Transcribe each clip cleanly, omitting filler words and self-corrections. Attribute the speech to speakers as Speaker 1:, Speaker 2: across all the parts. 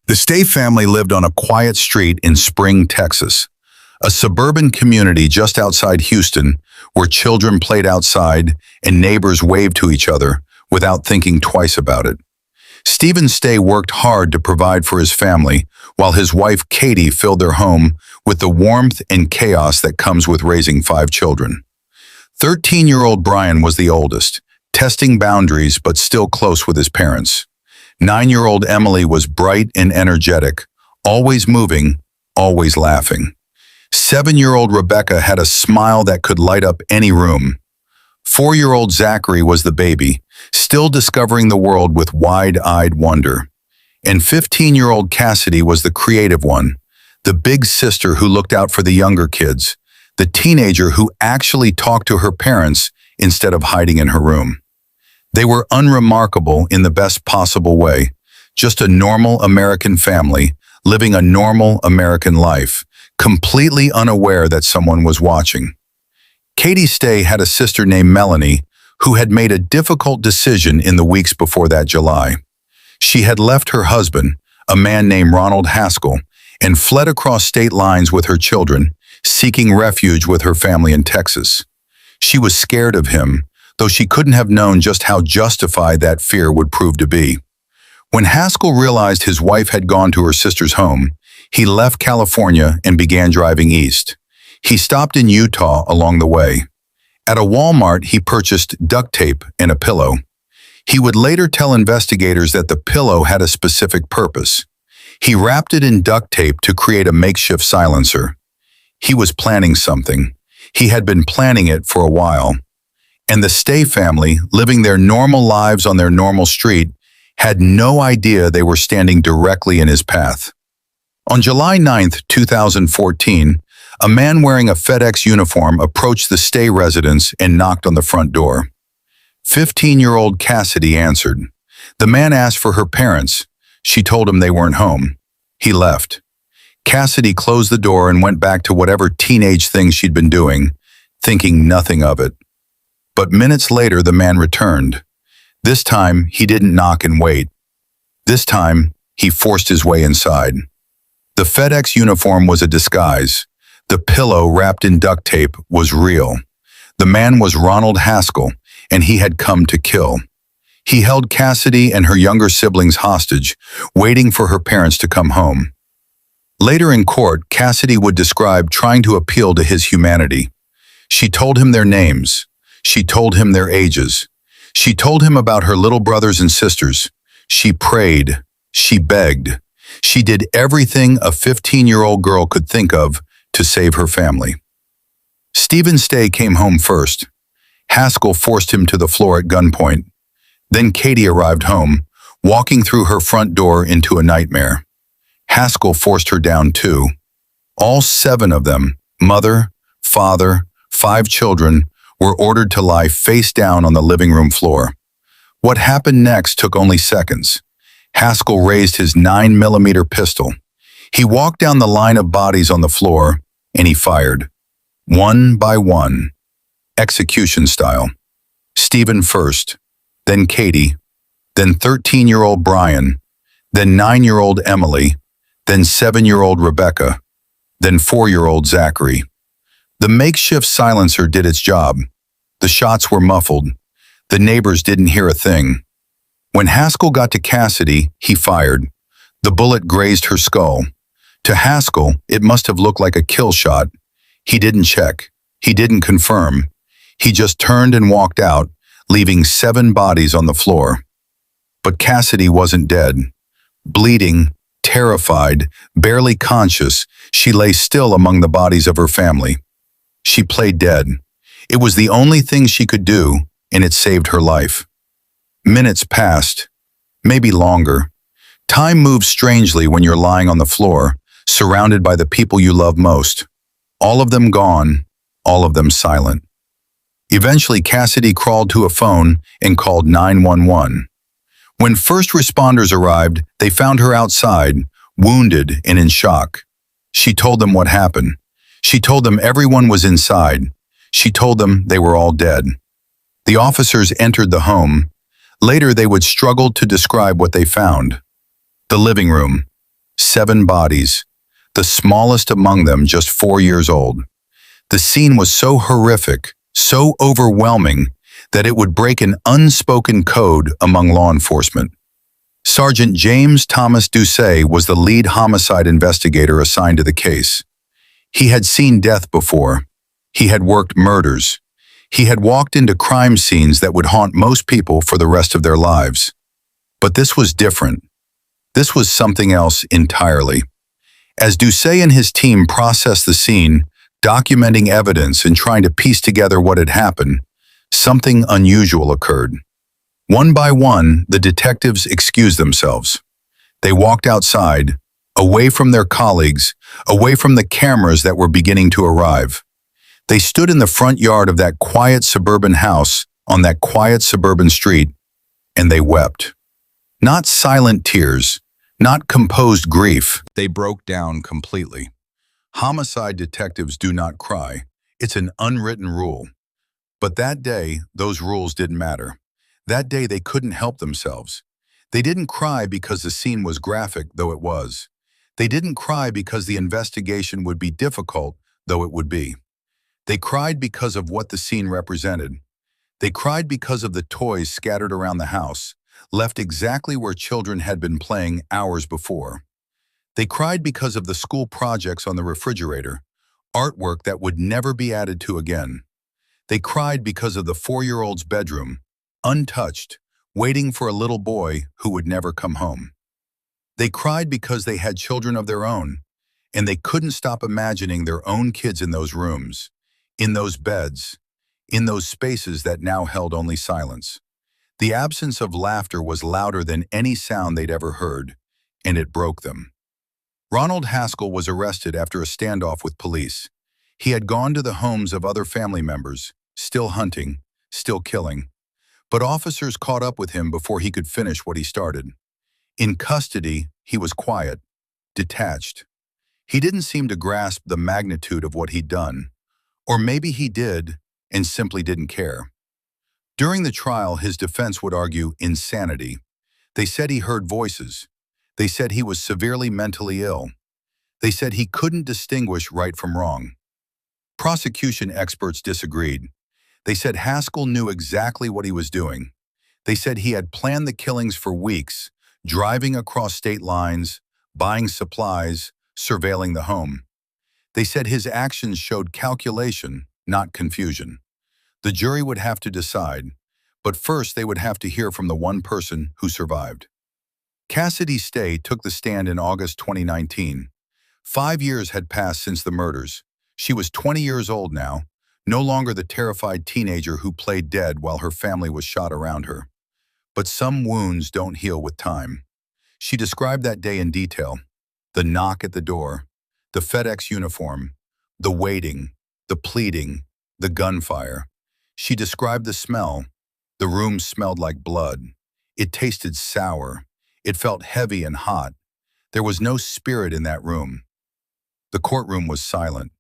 Speaker 1: The Stay family lived on a quiet street in Spring, Texas, a suburban community just outside Houston where children played outside and neighbors waved to each other without thinking twice about it. Stephen Stay worked hard to provide for his family while his wife Katie filled their home with the warmth and chaos that comes with raising 5 children. 13-year-old Brian was the oldest, testing boundaries but still close with his parents. 9-year-old Emily was bright and energetic, always moving, always laughing. 7-year-old Rebecca had a smile that could light up any room. 4-year-old Zachary was the baby, still discovering the world with wide-eyed wonder. And 15-year-old Cassidy was the creative one, the big sister who looked out for the younger kids, the teenager who actually talked to her parents instead of hiding in her room. They were unremarkable in the best possible way, just a normal American family living a normal American life, completely unaware that someone was watching. Katie Stay had a sister named Melanie who had made a difficult decision in the weeks before that July. She had left her husband, a man named Ronald Haskell, and fled across state lines with her children, seeking refuge with her family in Texas. She was scared of him, though she couldn't have known just how justified that fear would prove to be. When Haskell realized his wife had gone to her sister's home, he left California and began driving east. He stopped in Utah along the way. At a Walmart, he purchased duct tape and a pillow. He would later tell investigators that the pillow had a specific purpose. He wrapped it in duct tape to create a makeshift silencer. He was planning something. He had been planning it for a while. And the Stay family, living their normal lives on their normal street, had no idea they were standing directly in his path. On July 9, 2014, a man wearing a FedEx uniform approached the Stay residence and knocked on the front door. 15-year-old Cassidy answered. The man asked for her parents. She told him they weren't home. He left. Cassidy closed the door and went back to whatever teenage thing she'd been doing, thinking nothing of it. But minutes later, the man returned. This time, he didn't knock and wait. This time, he forced his way inside. The FedEx uniform was a disguise. The pillow wrapped in duct tape was real. The man was Ronald Haskell, and he had come to kill. He held Cassidy and her younger siblings hostage, waiting for her parents to come home. Later in court, Cassidy would describe trying to appeal to his humanity. She told him their names. She told him their ages. She told him about her little brothers and sisters. She prayed. She begged. She did everything a 15-year-old girl could think of to save her family. Stephen Stay came home first. Haskell forced him to the floor at gunpoint. Then Katie arrived home, walking through her front door into a nightmare. Haskell forced her down too. All 7 of them, mother, father, 5 children, were ordered to lie face down on the living room floor. What happened next took only seconds. Haskell raised his 9mm pistol. He walked down the line of bodies on the floor, and he fired. One by one. Execution style. Stephen first, then Katie, then 13-year-old Brian, then 9-year-old Emily, then 7-year-old Rebecca, then 4-year-old Zachary. The makeshift silencer did its job. The shots were muffled. The neighbors didn't hear a thing. When Haskell got to Cassidy, he fired. The bullet grazed her skull. To Haskell, it must have looked like a kill shot. He didn't check. He didn't confirm. He just turned and walked out, leaving 7 bodies on the floor. But Cassidy wasn't dead. Bleeding, terrified, barely conscious, she lay still among the bodies of her family. She played dead. It was the only thing she could do, and it saved her life. Minutes passed, maybe longer. Time moves strangely when you're lying on the floor, surrounded by the people you love most. All of them gone, all of them silent. Eventually, Cassidy crawled to a phone and called 911. When first responders arrived, they found her outside, wounded and in shock. She told them what happened. She told them everyone was inside. She told them they were all dead. The officers entered the home. Later, they would struggle to describe what they found. The living room. 7 bodies, the smallest among them just 4 years old. The scene was so horrific, so overwhelming, that it would break an unspoken code among law enforcement. Sergeant James Thomas Doucet was the lead homicide investigator assigned to the case. He had seen death before. He had worked murders. He had walked into crime scenes that would haunt most people for the rest of their lives. But this was different. This was something else entirely. As Doucet and his team processed the scene, documenting evidence and trying to piece together what had happened, something unusual occurred. One by one, the detectives excused themselves. They walked outside, away from their colleagues, away from the cameras that were beginning to arrive. They stood in the front yard of that quiet suburban house on that quiet suburban street, and they wept. Not silent tears, not composed grief. They broke down completely. Homicide detectives do not cry. It's an unwritten rule. But that day, those rules didn't matter. That day, they couldn't help themselves. They didn't cry because the scene was graphic, though it was. They didn't cry because the investigation would be difficult, though it would be. They cried because of what the scene represented. They cried because of the toys scattered around the house, left exactly where children had been playing hours before. They cried because of the school projects on the refrigerator, artwork that would never be added to again. They cried because of the 4-year-old's bedroom, untouched, waiting for a little boy who would never come home. They cried because they had children of their own, and they couldn't stop imagining their own kids in those rooms, in those beds, in those spaces that now held only silence. The absence of laughter was louder than any sound they'd ever heard, and it broke them. Ronald Haskell was arrested after a standoff with police. He had gone to the homes of other family members, still hunting, still killing. But officers caught up with him before he could finish what he started. In custody, he was quiet, detached. He didn't seem to grasp the magnitude of what he'd done. Or maybe he did and simply didn't care. During the trial, his defense would argue insanity. They said he heard voices. They said he was severely mentally ill. They said he couldn't distinguish right from wrong. Prosecution experts disagreed. They said Haskell knew exactly what he was doing. They said he had planned the killings for weeks, driving across state lines, buying supplies, surveilling the home. They said his actions showed calculation, not confusion. The jury would have to decide, but first they would have to hear from the one person who survived. Cassidy Stay took the stand in August 2019. 5 years had passed since the murders. She was 20 years old now, no longer the terrified teenager who played dead while her family was shot around her. But some wounds don't heal with time. She described that day in detail. The knock at the door, the FedEx uniform, the waiting, the pleading, the gunfire. She described the smell. The room smelled like blood. It tasted sour. It felt heavy and hot. There was no spirit in that room. The courtroom was silent.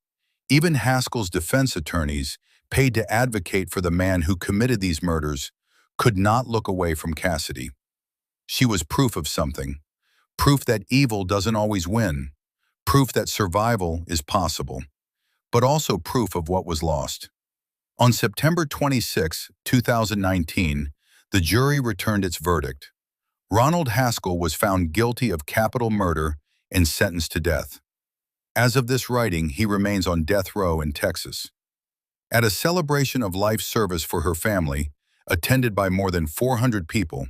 Speaker 1: Even Haskell's defense attorneys, paid to advocate for the man who committed these murders, could not look away from Cassidy. She was proof of something. Proof that evil doesn't always win. Proof that survival is possible. But also proof of what was lost. On September 26, 2019, the jury returned its verdict. Ronald Haskell was found guilty of capital murder and sentenced to death. As of this writing, he remains on death row in Texas. At a celebration of life service for her family, attended by more than 400 people,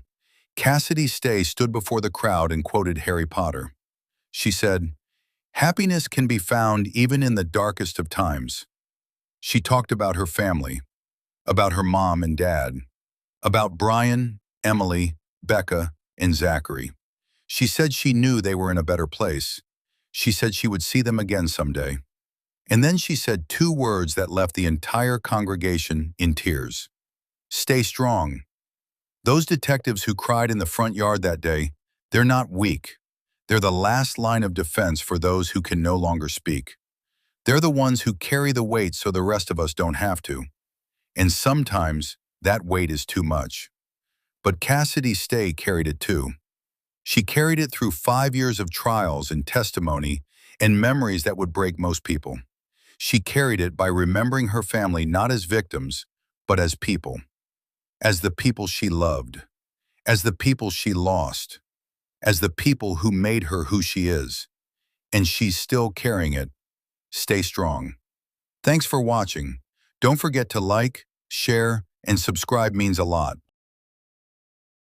Speaker 1: Cassidy Stay stood before the crowd and quoted Harry Potter. She said, "Happiness can be found even in the darkest of times." She talked about her family, about her mom and dad, about Brian, Emily, Becca, and Zachary. She said she knew they were in a better place. She said she would see them again someday. And then she said 2 words that left the entire congregation in tears. Stay strong. Those detectives who cried in the front yard that day, they're not weak. They're the last line of defense for those who can no longer speak. They're the ones who carry the weight so the rest of us don't have to. And sometimes that weight is too much. But Cassidy Stay carried it too. She carried it through 5 years of trials and testimony and memories that would break most people. She carried it by remembering her family not as victims, but as people. As the people she loved. As the people she lost. As the people who made her who she is. And she's still carrying it. Stay strong. Thanks for watching. Don't forget to like, share, and subscribe means a lot.